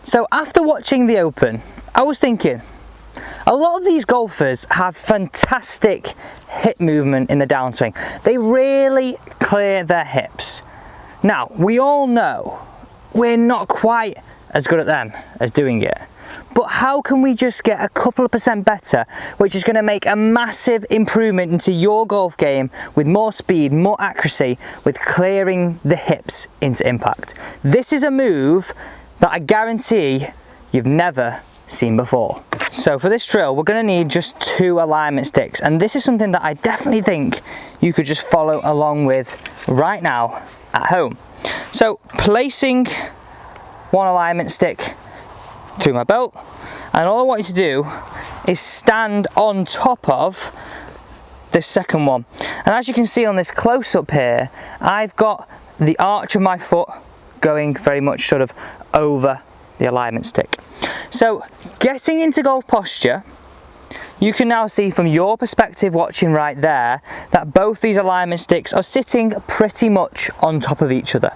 So after watching the Open, I was thinking, a lot of these golfers have fantastic hip movement in the downswing. They really clear their hips. Now, we all know we're not quite as good at them as doing it. But how can we just get a couple of % better, which is going to make a massive improvement into your golf game with more speed, more accuracy, with clearing the hips into impact? This is a move that I guarantee you've never seen before. So for this drill, we're going to need just 2 alignment sticks, and this is something that I definitely think you could just follow along with right now at home. So placing 1 alignment stick through my belt, and all I want you to do is stand on top of this second one. And as you can see on this close-up here, I've got the arch of my foot going very much sort of over the alignment stick. So getting into golf posture, you can now see from your perspective watching right there that both these alignment sticks are sitting pretty much on top of each other.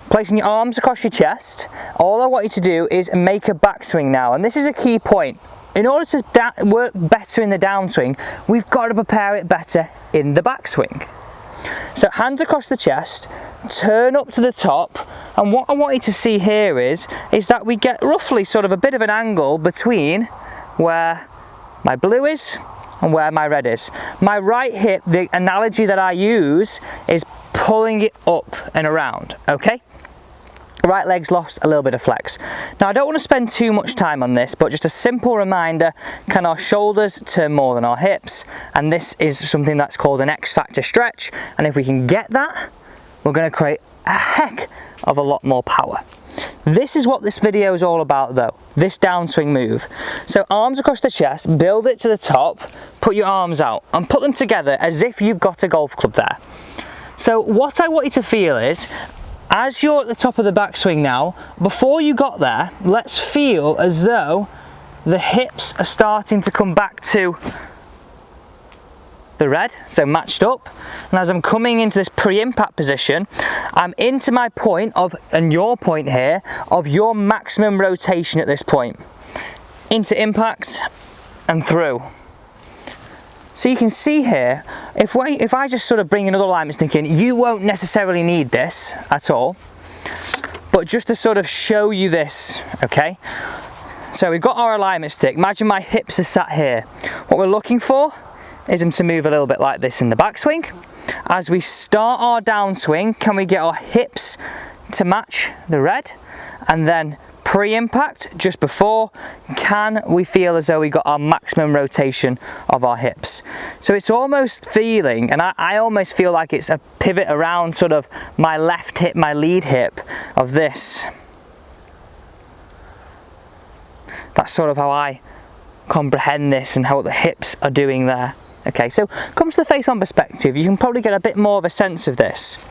Placing your arms across your chest, all I want you to do is make a backswing now, and this is a key point. In order to work better in the downswing, we've got to prepare it better in the backswing. So hands across the chest, turn up to the top, and what I want you to see here is that we get roughly sort of a bit of an angle between where my blue is and where my red is. My right hip, the analogy that I use is pulling it up and around, okay? Right leg's lost a little bit of flex. Now I don't want to spend too much time on this, but just a simple reminder, can our shoulders turn more than our hips? And this is something that's called an X factor stretch, and if we can get that, we're going to create a heck of a lot more power. This is what this video is all about though, this downswing move. So arms across the chest, build it to the top, put your arms out and put them together as if you've got a golf club there. So what I want you to feel is, as you're at the top of the backswing now, before you got there, let's feel as though the hips are starting to come back to the red, so matched up. And as I'm coming into this pre-impact position, I'm into my point of, and your point here, of your maximum rotation at this point. Into impact and through. So you can see here, if I just sort of bring another alignment stick in, you won't necessarily need this at all, but just to sort of show you this, okay? So we've got our alignment stick. Imagine my hips are sat here. What we're looking for is them to move a little bit like this in the backswing. As we start our downswing, can we get our hips to match the red? And then pre-impact, just before, can we feel as though we got our maximum rotation of our hips? So it's almost feeling, and I almost feel like it's a pivot around sort of my left hip, my lead hip of this. That's sort of how I comprehend this and how the hips are doing there. Okay, so comes to the face on perspective, you can probably get a bit more of a sense of this.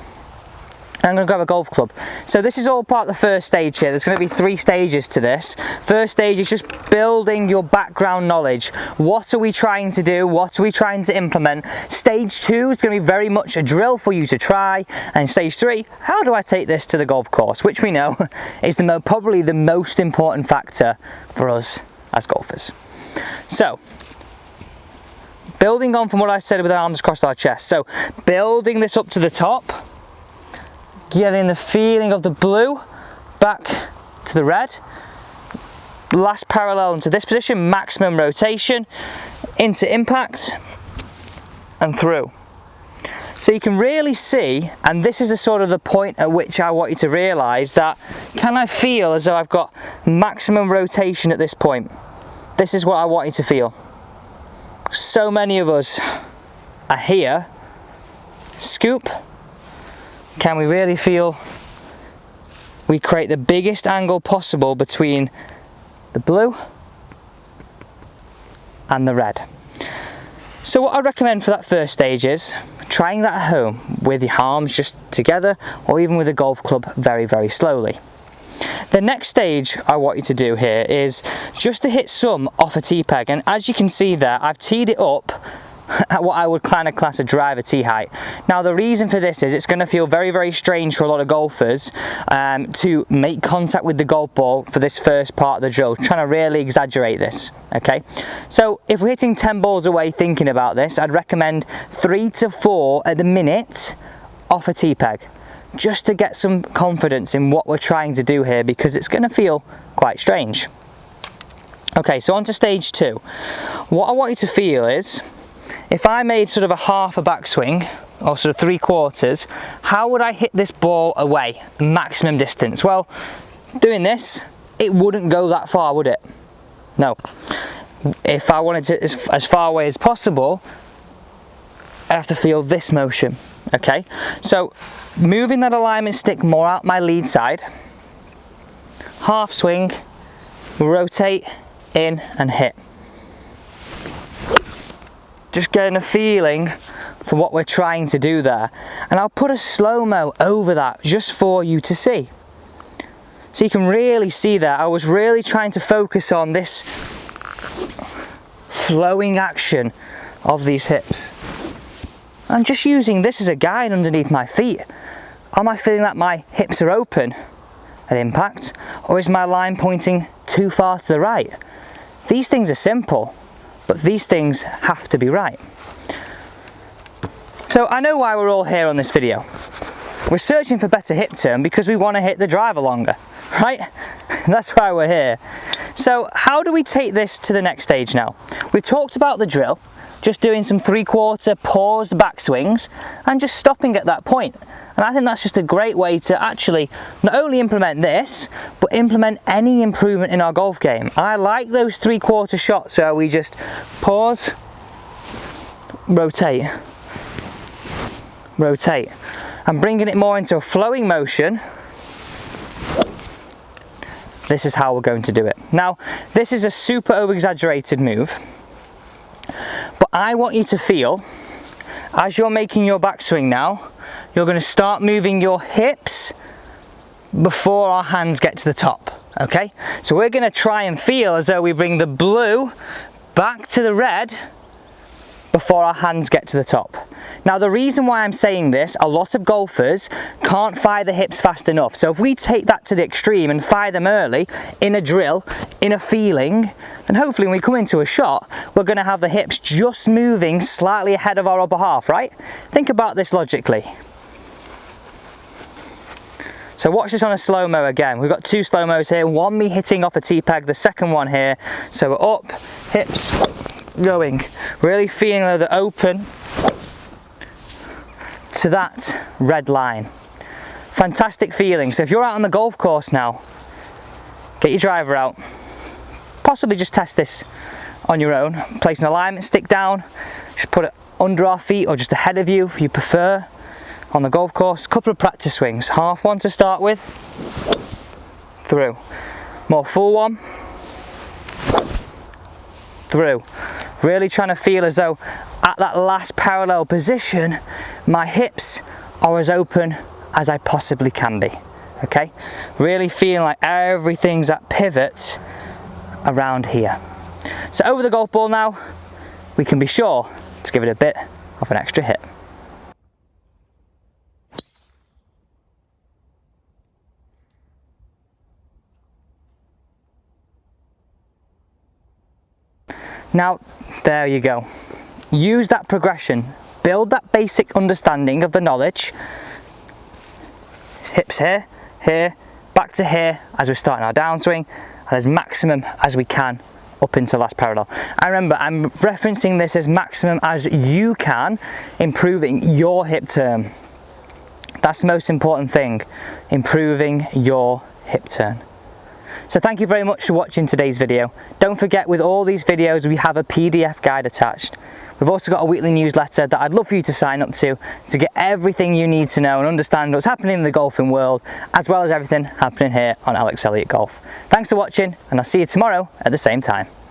I'm going to grab a golf club. So this is all part of the first stage here. There's going to be 3 stages to this. First stage is just building your background knowledge. What are we trying to do? What are we trying to implement? Stage 2 is going to be very much a drill for you to try. And stage 3, how do I take this to the golf course? Which we know is probably the most important factor for us as golfers. So, building on from what I said with our arms across our chest. So, building this up to the top. Getting the feeling of the blue back to the red. Last parallel into this position, maximum rotation, into impact and through. So you can really see, and this is the sort of the point at which I want you to realise that, can I feel as though I've got maximum rotation at this point? This is what I want you to feel. So many of us are here, scoop. Can we really feel we create the biggest angle possible between the blue and the red? So what I recommend for that first stage is trying that at home with your arms just together, or even with a golf club very, very slowly. The next stage I want you to do here is just to hit some off a tee peg, and as you can see there, I've teed it up at what I would kind of class a driver tee height. Now the reason for this is it's going to feel very, very strange for a lot of golfers to make contact with the golf ball for this first part of the drill, trying to really exaggerate this, okay? So if we're hitting 10 balls away thinking about this, I'd recommend 3 to 4 at the minute off a tee peg, just to get some confidence in what we're trying to do here, because it's going to feel quite strange. Okay, so on to stage 2. What I want you to feel is, if I made sort of a half a backswing, or sort of 3/4, how would I hit this ball away, maximum distance? Well, doing this, it wouldn't go that far, would it? No. If I wanted to as far away as possible, I have to feel this motion, okay? So, moving that alignment stick more out my lead side, half swing, rotate, in and hit. Just getting a feeling for what we're trying to do there. And I'll put a slow-mo over that just for you to see. So you can really see that I was really trying to focus on this flowing action of these hips. I'm just using this as a guide underneath my feet. Am I feeling that my hips are open at impact, or is my line pointing too far to the right? These things are simple, but these things have to be right. So I know why we're all here on this video. We're searching for better hip turn because we want to hit the driver longer, right? That's why we're here. So how do we take this to the next stage now? We've talked about the drill, just doing some 3/4 paused backswings and just stopping at that point. And I think that's just a great way to actually not only implement this, but implement any improvement in our golf game. I like those 3/4 shots where we just pause, rotate, rotate, and bringing it more into a flowing motion. This is how we're going to do it. Now, this is a super over-exaggerated move, but I want you to feel, as you're making your backswing now, you're going to start moving your hips before our hands get to the top, okay? So we're going to try and feel as though we bring the blue back to the red before our hands get to the top. Now the reason why I'm saying this, a lot of golfers can't fire the hips fast enough. So if we take that to the extreme and fire them early in a drill, in a feeling, then hopefully when we come into a shot, we're going to have the hips just moving slightly ahead of our upper half, right? Think about this logically. So watch this on a slow-mo again. We've got 2 slow-mos here, one me hitting off a tee peg, the second one here. So we're up, hips, going. Really feeling though the open to that red line. Fantastic feeling. So if you're out on the golf course now, get your driver out. Possibly just test this on your own. Place an alignment stick down, just put it under our feet or just ahead of you if you prefer. On the golf course, couple of practice swings. Half one to start with, through. More full one, through. Really trying to feel as though at that last parallel position, my hips are as open as I possibly can be, okay? Really feeling like everything's at pivot around here. So over the golf ball now, we can be sure to give it a bit of an extra hit. Now, there you go. Use that progression. Build that basic understanding of the knowledge. Hips here, here, back to here as we're starting our downswing, and as maximum as we can up into last parallel. And remember, I'm referencing this as maximum as you can, improving your hip turn. That's the most important thing, improving your hip turn. So thank you very much for watching today's video. Don't forget, with all these videos we have a PDF guide attached. We've also got a weekly newsletter that I'd love for you to sign up to get everything you need to know and understand what's happening in the golfing world, as well as everything happening here on Alex Elliott Golf. Thanks for watching, and I'll see you tomorrow at the same time.